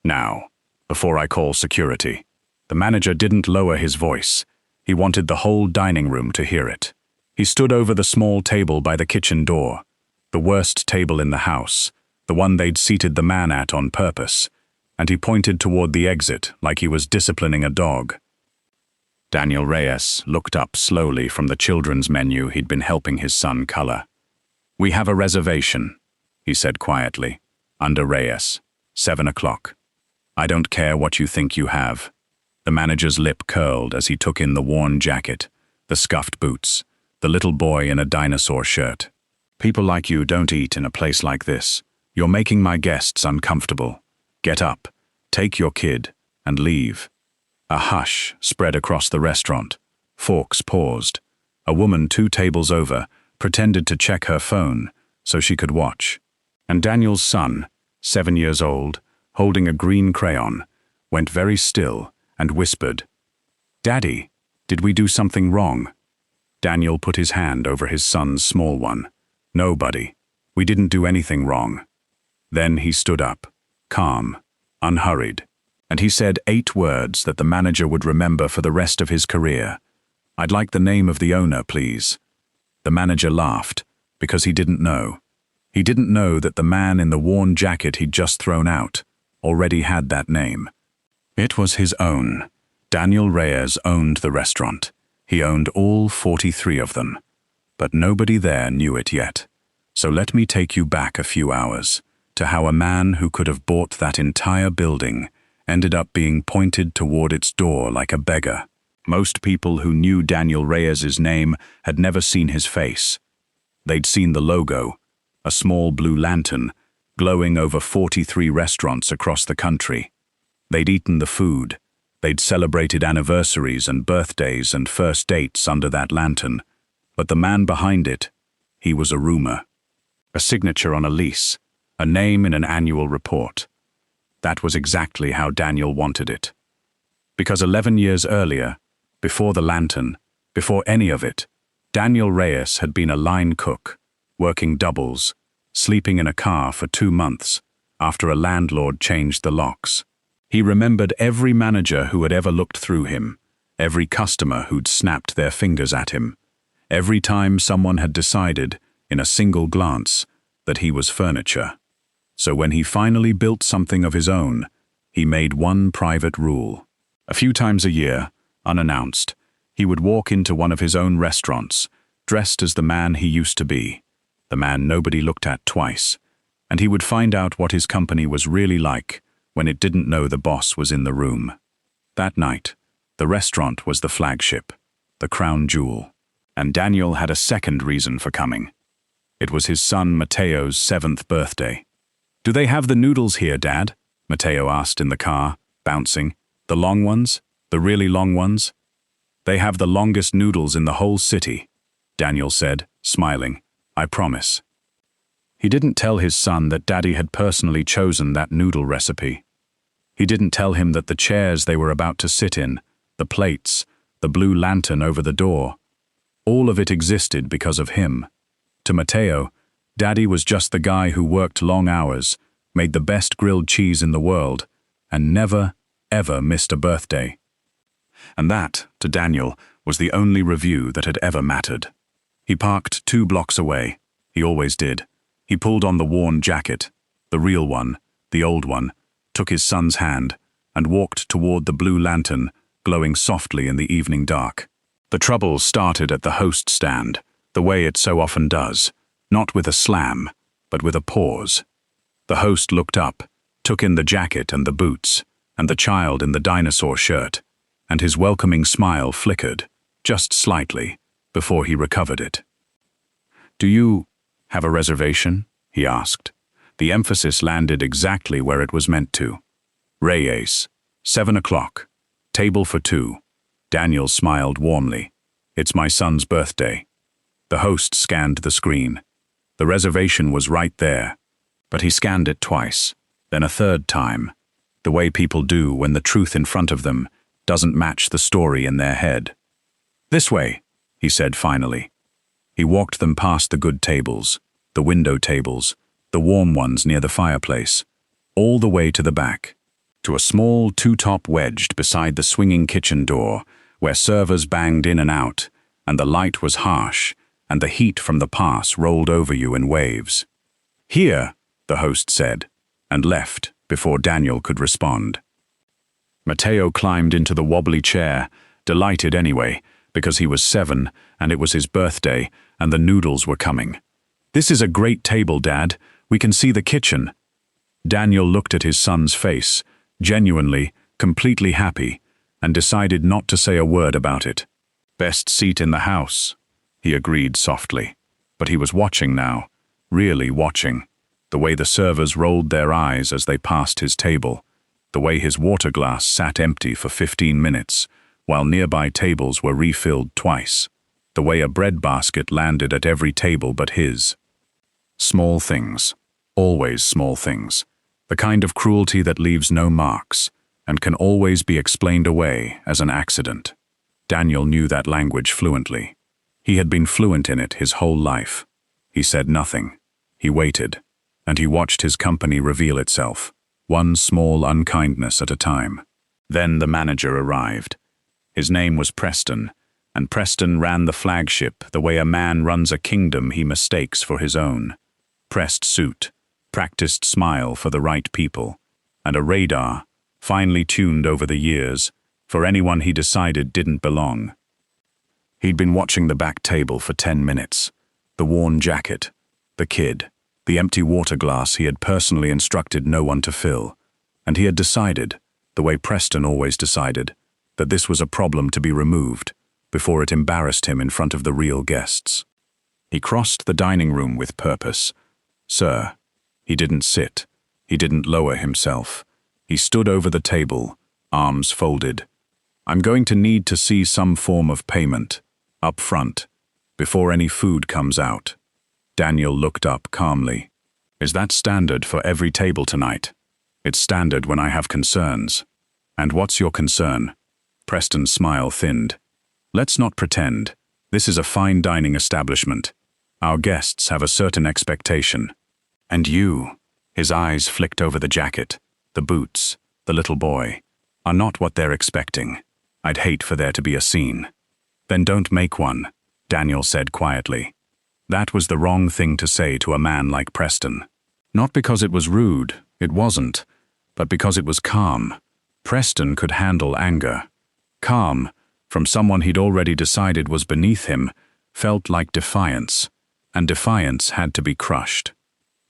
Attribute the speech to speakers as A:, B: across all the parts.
A: Now, before I call security. The manager didn't lower his voice. He wanted the whole dining room to hear it. He stood over the small table by the kitchen door, the worst table in the house, the one they'd seated the man at on purpose, and he pointed toward the exit like he was disciplining a dog. Daniel Reyes looked up slowly from the children's menu he'd been helping his son color. "We have a reservation," he said quietly, "under Reyes, 7 o'clock. I don't care what you think you have." The manager's lip curled as he took in the worn jacket, the scuffed boots, the little boy in a dinosaur shirt. "People like you don't eat in a place like this. You're making my guests uncomfortable. Get up, take your kid, and leave." A hush spread across the restaurant. Forks paused. A woman 2 tables over pretended to check her phone so she could watch. And Daniel's son, 7 years old, holding a green crayon, went very still and whispered, "Daddy, did we do something wrong?" Daniel put his hand over his son's small one. "No, buddy, we didn't do anything wrong." Then he stood up, calm, unhurried, and he said 8 words that the manager would remember for the rest of his career. "I'd like the name of the owner, please." The manager laughed, because he didn't know. He didn't know that the man in the worn jacket he'd just thrown out already had that name. It was his own. Daniel Reyes owned the restaurant. He owned all 43 of them. But nobody there knew it yet. So let me take you back a few hours to how a man who could have bought that entire building ended up being pointed toward its door like a beggar. Most people who knew Daniel Reyes's name had never seen his face. They'd seen the logo, a small blue lantern, glowing over 43 restaurants across the country. They'd eaten the food. They'd celebrated anniversaries and birthdays and first dates under that lantern. But the man behind it, he was a rumor. A signature on a lease, a name in an annual report. That was exactly how Daniel wanted it. Because 11 years earlier, before the lantern, before any of it, Daniel Reyes had been a line cook, working doubles, sleeping in a car for 2 months after a landlord changed the locks. He remembered every manager who had ever looked through him, every customer who'd snapped their fingers at him, every time someone had decided, in a single glance, that he was furniture. So when he finally built something of his own, he made one private rule. A few times a year, unannounced, he would walk into one of his own restaurants, dressed as the man he used to be, the man nobody looked at twice, and he would find out what his company was really like when it didn't know the boss was in the room. That night, the restaurant was the flagship, the crown jewel, and Daniel had a second reason for coming. It was his son Mateo's 7th birthday. "Do they have the noodles here, Dad?" Mateo asked in the car, bouncing. "The long ones? The really long ones?" "They have the longest noodles in the whole city," Daniel said, smiling. "I promise." He didn't tell his son that Daddy had personally chosen that noodle recipe. He didn't tell him that the chairs they were about to sit in, the plates, the blue lantern over the door, all of it existed because of him. To Mateo, Daddy was just the guy who worked long hours, made the best grilled cheese in the world, and never, ever missed a birthday. And that, to Daniel, was the only review that had ever mattered. He parked 2 blocks away. He always did. He pulled on the worn jacket, the real one, the old one, took his son's hand, and walked toward the blue lantern, glowing softly in the evening dark. The trouble started at the host stand, the way it so often does, not with a slam, but with a pause. The host looked up, took in the jacket and the boots, and the child in the dinosaur shirt, and his welcoming smile flickered, just slightly, before he recovered it. "Do you have a reservation?" he asked. The emphasis landed exactly where it was meant to. "Reyes, 7 o'clock, table for 2. Daniel smiled warmly. "It's my son's birthday." The host scanned the screen. The reservation was right there, but he scanned it twice, then a third time, the way people do when the truth in front of them doesn't match the story in their head. "This way," he said finally. He walked them past the good tables, the window tables, the warm ones near the fireplace, all the way to the back. to a small two-top wedged beside the swinging kitchen door, where servers banged in and out, and the light was harsh, and the heat from the pass rolled over you in waves. "Here," the host said, and left before Daniel could respond. Matteo climbed into the wobbly chair, delighted anyway, because he was 7 and it was his birthday and the noodles were coming. "This is a great table, Dad. We can see the kitchen." Daniel looked at his son's face, genuinely, completely happy, and decided not to say a word about it. "Best seat in the house," he agreed softly. But he was watching now, really watching, the way the servers rolled their eyes as they passed his table, the way his water glass sat empty for 15 minutes, while nearby tables were refilled twice, the way a bread basket landed at every table but his. Small things, always small things, the kind of cruelty that leaves no marks and can always be explained away as an accident. Daniel knew that language fluently. He had been fluent in it his whole life. He said nothing. He waited, and he watched his company reveal itself, one small unkindness at a time. Then the manager arrived. His name was Preston, and Preston ran the flagship the way a man runs a kingdom he mistakes for his own. Pressed suit, practiced smile for the right people, and a radar, finely tuned over the years, for anyone he decided didn't belong. He'd been watching the back table for 10 minutes, the worn jacket, the kid, the empty water glass he had personally instructed no one to fill, and he had decided, the way Preston always decided, that this was a problem to be removed before it embarrassed him in front of the real guests. He crossed the dining room with purpose. "Sir." He didn't sit. He didn't lower himself. He stood over the table, arms folded. "I'm going to need to see some form of payment, up front, before any food comes out." Daniel looked up calmly. "Is that standard for every table tonight?" "It's standard when I have concerns." "And what's your concern?" Preston's smile thinned. "Let's not pretend. This is a fine dining establishment. Our guests have a certain expectation. And you," his eyes flicked over the jacket, the boots, the little boy, "are not what they're expecting. I'd hate for there to be a scene." "Then don't make one," Daniel said quietly. That was the wrong thing to say to a man like Preston. Not because it was rude, it wasn't, but because it was calm. Preston could handle anger. Calm, from someone he'd already decided was beneath him, felt like defiance, and defiance had to be crushed.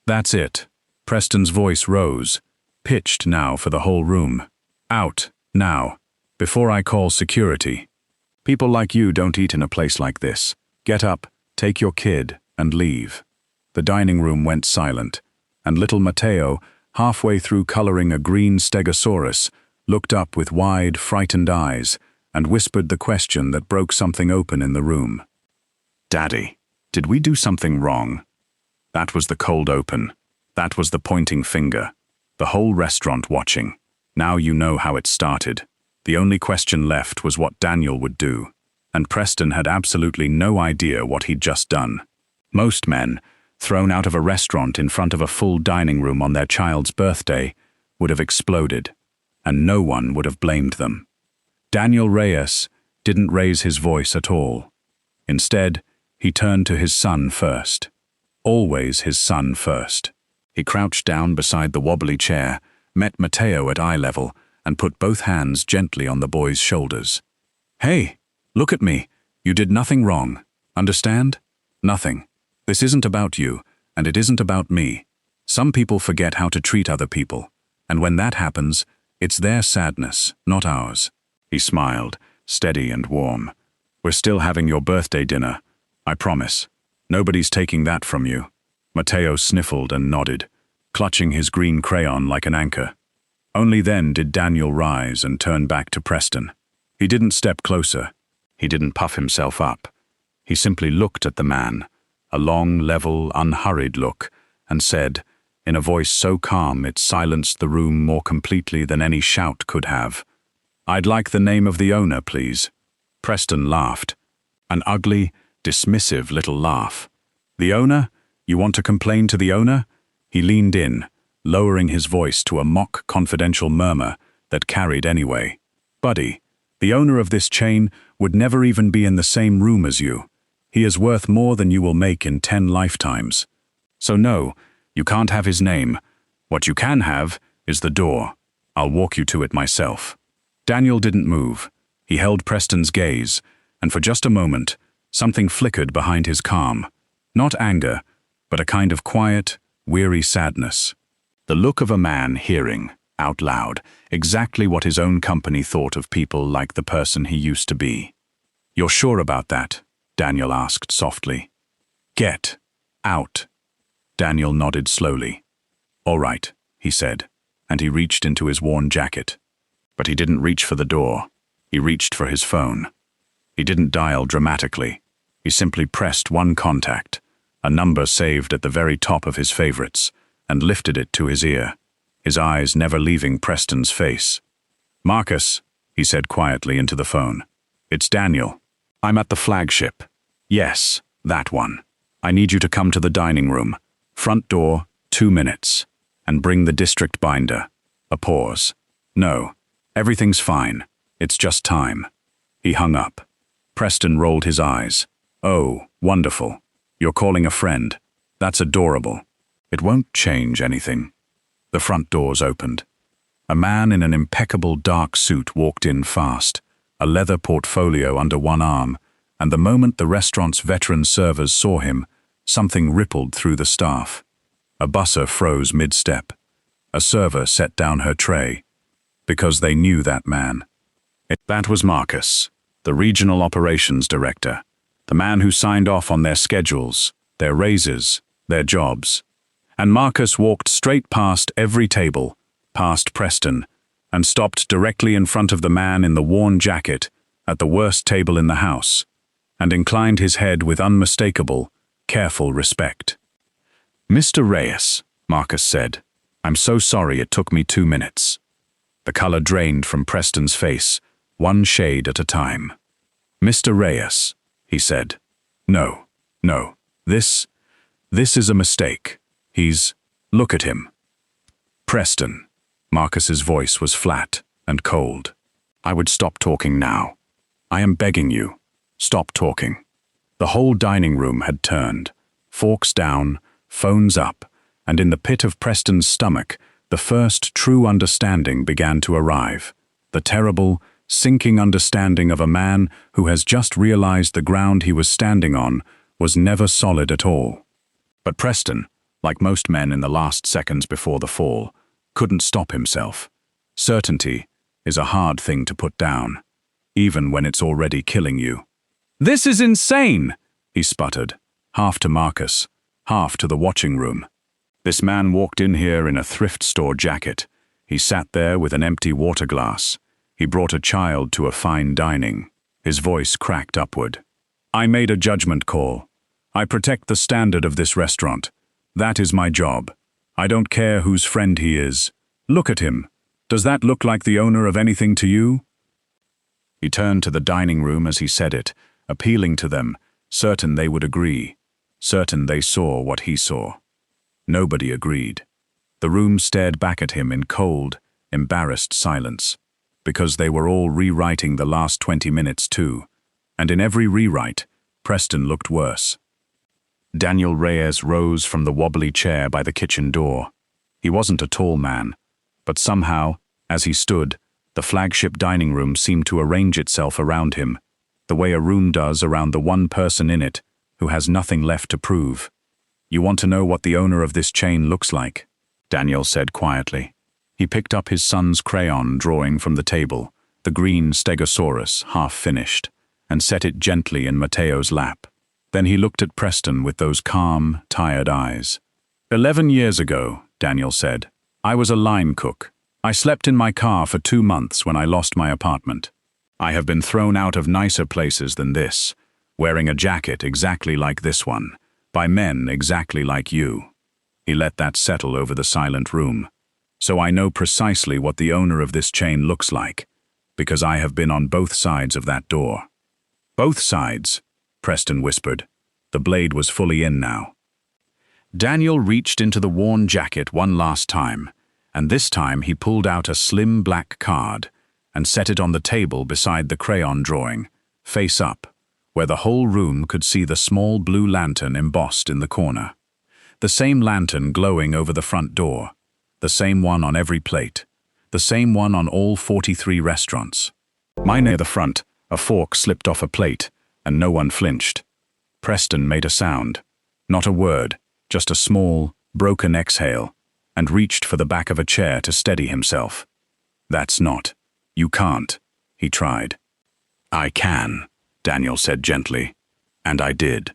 A: "That's it." Preston's voice rose, pitched now for the whole room. "Out, now, before I call security. People like you don't eat in a place like this. Get up, take your kid, and leave." The dining room went silent, and little Matteo, halfway through coloring a green stegosaurus, looked up with wide, frightened eyes and whispered the question that broke something open in the room. "Daddy, did we do something wrong?" That was the cold open. That was the pointing finger. The whole restaurant watching. Now you know how it started. The only question left was what Daniel would do, and Preston had absolutely no idea what he'd just done. Most men, thrown out of a restaurant in front of a full dining room on their child's birthday, would have exploded, and no one would have blamed them. Daniel Reyes didn't raise his voice at all. Instead, he turned to his son first. Always his son first. He crouched down beside the wobbly chair, met Matteo at eye level, and put both hands gently on the boy's shoulders. "Hey, look at me. You did nothing wrong. Understand? Nothing. This isn't about you, and it isn't about me. Some people forget how to treat other people, and when that happens, it's their sadness, not ours." He smiled, steady and warm. "We're still having your birthday dinner. I promise. Nobody's taking that from you." Matteo sniffled and nodded, clutching his green crayon like an anchor. Only then did Daniel rise and turn back to Preston. He didn't step closer. He didn't puff himself up. He simply looked at the man, a long, level, unhurried look, and said, in a voice so calm it silenced the room more completely than any shout could have, "I'd like the name of the owner, please." Preston laughed. An ugly, dismissive little laugh. "The owner? You want to complain to the owner?" He leaned in, lowering his voice to a mock confidential murmur that carried anyway. Buddy, the owner of this chain would never even be in the same room as you. He is worth more than you will make in 10 lifetimes. So no, you can't have his name. What you can have is the door. I'll walk you to it myself. Daniel didn't move. He held Preston's gaze, and for just a moment, something flickered behind his calm. Not anger, but a kind of quiet, weary sadness. The look of a man hearing, out loud, exactly what his own company thought of people like the person he used to be. "You're sure about that?" Daniel asked softly. "Get out." Daniel nodded slowly. "All right," he said, and he reached into his worn jacket. But he didn't reach for the door. He reached for his phone. He didn't dial dramatically. He simply pressed one contact, a number saved at the very top of his favorites, and lifted it to his ear, his eyes never leaving Preston's face. "Marcus," he said quietly into the phone. "It's Daniel. I'm at the flagship." "Yes, that one. I need you to come to the dining room. Front door, 2 minutes. And bring the district binder." A pause. "No, everything's fine. It's just time." He hung up. Preston rolled his eyes. "Oh, wonderful. You're calling a friend. That's adorable. It won't change anything." The front doors opened. A man in an impeccable dark suit walked in fast, a leather portfolio under one arm, and the moment the restaurant's veteran servers saw him, something rippled through the staff. A busser froze mid-step. A server set down her tray. Because they knew that man. That was Marcus, the regional operations director, the man who signed off on their schedules, their raises, their jobs. And Marcus walked straight past every table, past Preston, and stopped directly in front of the man in the worn jacket at the worst table in the house, and inclined his head with unmistakable, careful respect. "Mr. Reyes," Marcus said, "I'm so sorry it took me 2 minutes." The color drained from Preston's face, one shade at a time. "Mr. Reyes," he said. No, this is a mistake. Look at him." "Preston." Marcus's voice was flat and cold. "I would stop talking now. I am begging you. Stop talking." The whole dining room had turned, forks down, phones up, and in the pit of Preston's stomach, the first true understanding began to arrive. The terrible, sinking understanding of a man who has just realized the ground he was standing on was never solid at all. But Preston, like most men in the last seconds before the fall, couldn't stop himself. Certainty is a hard thing to put down, even when it's already killing you. "This is insane," he sputtered, half to Marcus, half to the watching room. This man walked in here in a thrift store jacket. He sat there with an empty water glass. He brought a child to a fine dining. His voice cracked upward. "I made a judgment call. I protect the standard of this restaurant. That is my job. I don't care whose friend he is. Look at him. Does that look like the owner of anything to you?" He turned to the dining room as he said it, appealing to them, certain they would agree, certain they saw what he saw. Nobody agreed. The room stared back at him in cold, embarrassed silence, because they were all rewriting the last 20 minutes too, and in every rewrite, Preston looked worse. Daniel Reyes rose from the wobbly chair by the kitchen door. He wasn't a tall man, but somehow, as he stood, the flagship dining room seemed to arrange itself around him, the way a room does around the one person in it who has nothing left to prove. "You want to know what the owner of this chain looks like?" Daniel said quietly. He picked up his son's crayon drawing from the table, the green stegosaurus, half finished, and set it gently in Mateo's lap. Then he looked at Preston with those calm, tired eyes. 11 years ago, Daniel said, I was a line cook. I slept in my car for 2 months when I lost my apartment. I have been thrown out of nicer places than this, wearing a jacket exactly like this one, by men exactly like you." He let that settle over the silent room. "So I know precisely what the owner of this chain looks like, because I have been on both sides of that door." "Both sides," Preston whispered. The blade was fully in now. Daniel reached into the worn jacket one last time, and this time he pulled out a slim black card and set it on the table beside the crayon drawing, face up, where the whole room could see the small blue lantern embossed in the corner. The same lantern glowing over the front door, the same one on every plate, the same one on all 43 restaurants. Mine near the front, a fork slipped off a plate, and no one flinched. Preston made a sound, not a word, just a small, broken exhale, and reached for the back of a chair to steady himself. "That's not. You can't," he tried. "I can," Daniel said gently. "And I did.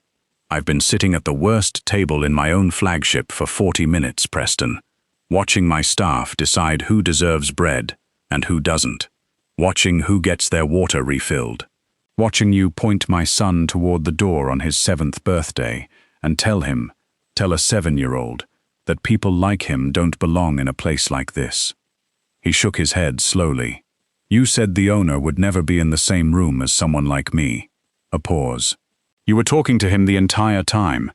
A: I've been sitting at the worst table in my own flagship for 40 minutes, Preston, watching my staff decide who deserves bread and who doesn't, watching who gets their water refilled, watching you point my son toward the door on his 7th birthday and tell a 7-year-old, that people like him don't belong in a place like this." He shook his head slowly. "You said the owner would never be in the same room as someone like me." A pause. "You were talking to him the entire time."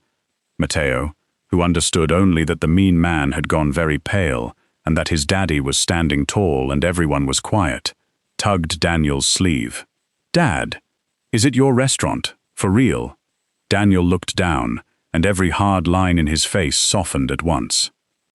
A: Matteo, who understood only that the mean man had gone very pale and that his daddy was standing tall and everyone was quiet, tugged Daniel's sleeve. "Dad, is it your restaurant? For real?" Daniel looked down, and every hard line in his face softened at once.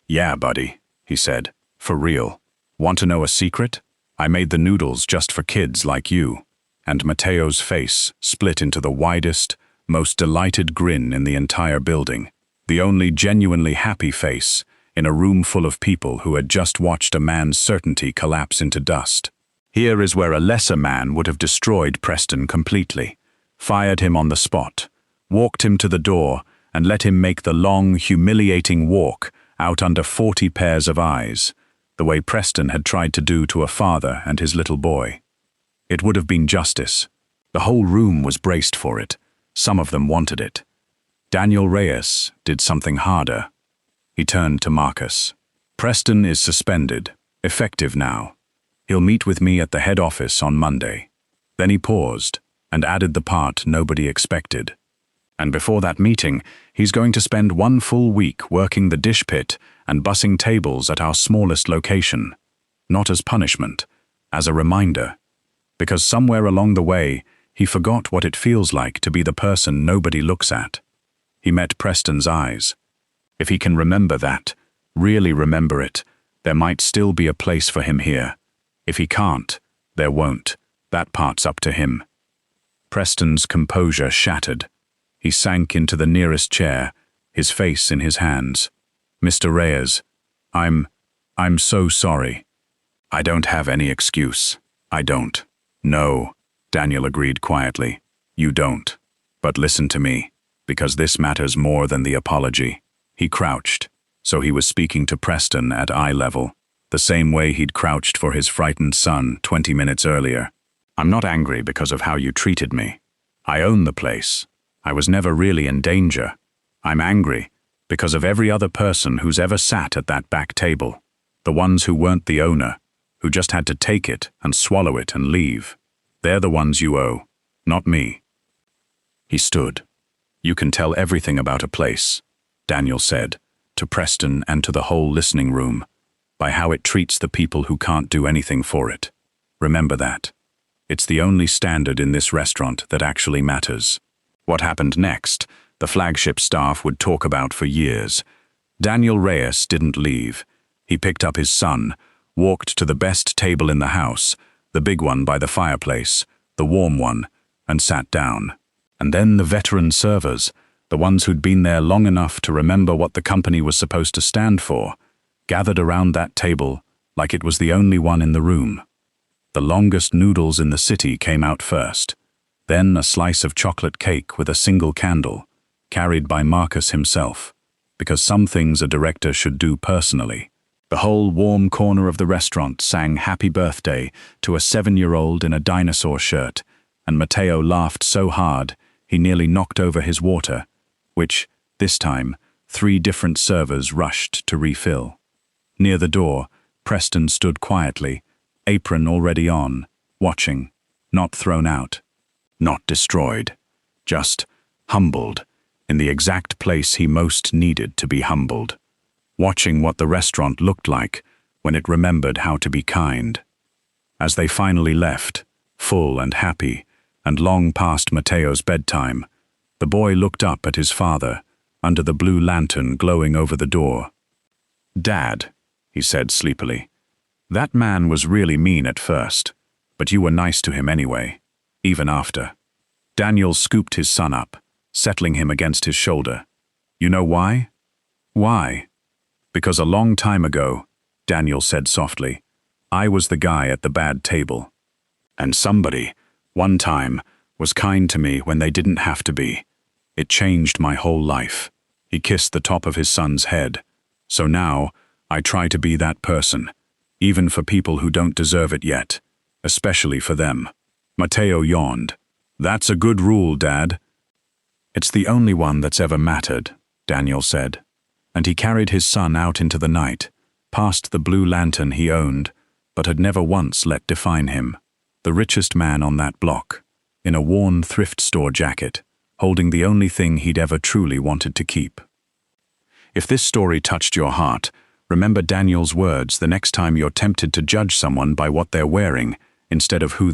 A: "Yeah, buddy," he said, "for real. Want to know a secret? I made the noodles just for kids like you." And Matteo's face split into the widest, most delighted grin in the entire building, the only genuinely happy face in a room full of people who had just watched a man's certainty collapse into dust. Here is where a lesser man would have destroyed Preston completely, fired him on the spot, walked him to the door, and let him make the long, humiliating walk out under 40 pairs of eyes, the way Preston had tried to do to a father and his little boy. It would have been justice. The whole room was braced for it. Some of them wanted it. Daniel Reyes did something harder. He turned to Marcus. "Preston is suspended, effective now. He'll meet with me at the head office on Monday." Then he paused and added the part nobody expected. "And before that meeting, he's going to spend 1 full week working the dish pit and bussing tables at our smallest location. Not as punishment, as a reminder. Because somewhere along the way, he forgot what it feels like to be the person nobody looks at." He met Preston's eyes. If he can remember that, really remember it, there might still be a place for him here. If he can't, there won't. That part's up to him. Preston's composure shattered. He sank into the nearest chair, his face in his hands. "Mr. Reyes, I'm so sorry. I don't have any excuse. I don't." "No," Daniel agreed quietly. "You don't. But listen to me, because this matters more than the apology." He crouched, so he was speaking to Preston at eye level, the same way he'd crouched for his frightened son 20 minutes earlier. "I'm not angry because of how you treated me. I own the place. I was never really in danger. I'm angry because of every other person who's ever sat at that back table, the ones who weren't the owner, who just had to take it and swallow it and leave. They're the ones you owe, not me." He stood. "You can tell everything about a place," Daniel said, to Preston and to the whole listening room, "by how it treats the people who can't do anything for it. Remember that. It's the only standard in this restaurant that actually matters." What happened next, the flagship staff would talk about for years. Daniel Reyes didn't leave. He picked up his son, walked to the best table in the house, the big one by the fireplace, the warm one, and sat down. And then the veteran servers, the ones who'd been there long enough to remember what the company was supposed to stand for, gathered around that table like it was the only one in the room. The longest noodles in the city came out first, then a slice of chocolate cake with a single candle, carried by Marcus himself, because some things a director should do personally. The whole warm corner of the restaurant sang happy birthday to a 7-year-old in a dinosaur shirt, and Matteo laughed so hard he nearly knocked over his water, which, this time, 3 different servers rushed to refill. Near the door, Preston stood quietly, apron already on, watching, not thrown out, not destroyed, just humbled, in the exact place he most needed to be humbled, watching what the restaurant looked like when it remembered how to be kind. As they finally left, full and happy, and long past Matteo's bedtime, the boy looked up at his father, under the blue lantern glowing over the door. "Dad," he said sleepily, "that man was really mean at first, but you were nice to him anyway, even after." Daniel scooped his son up, settling him against his shoulder. "You know why?" "Why?" "Because a long time ago," Daniel said softly, "I was the guy at the bad table. And somebody, one time, was kind to me when they didn't have to be. It changed my whole life." He kissed the top of his son's head. "So now, I try to be that person, even for people who don't deserve it yet, especially for them." Matteo yawned. "That's a good rule, Dad." "It's the only one that's ever mattered," Daniel said, and he carried his son out into the night, past the blue lantern he owned, but had never once let define him. The richest man on that block, in a worn thrift store jacket, holding the only thing he'd ever truly wanted to keep. If this story touched your heart, remember Daniel's words the next time you're tempted to judge someone by what they're wearing instead of who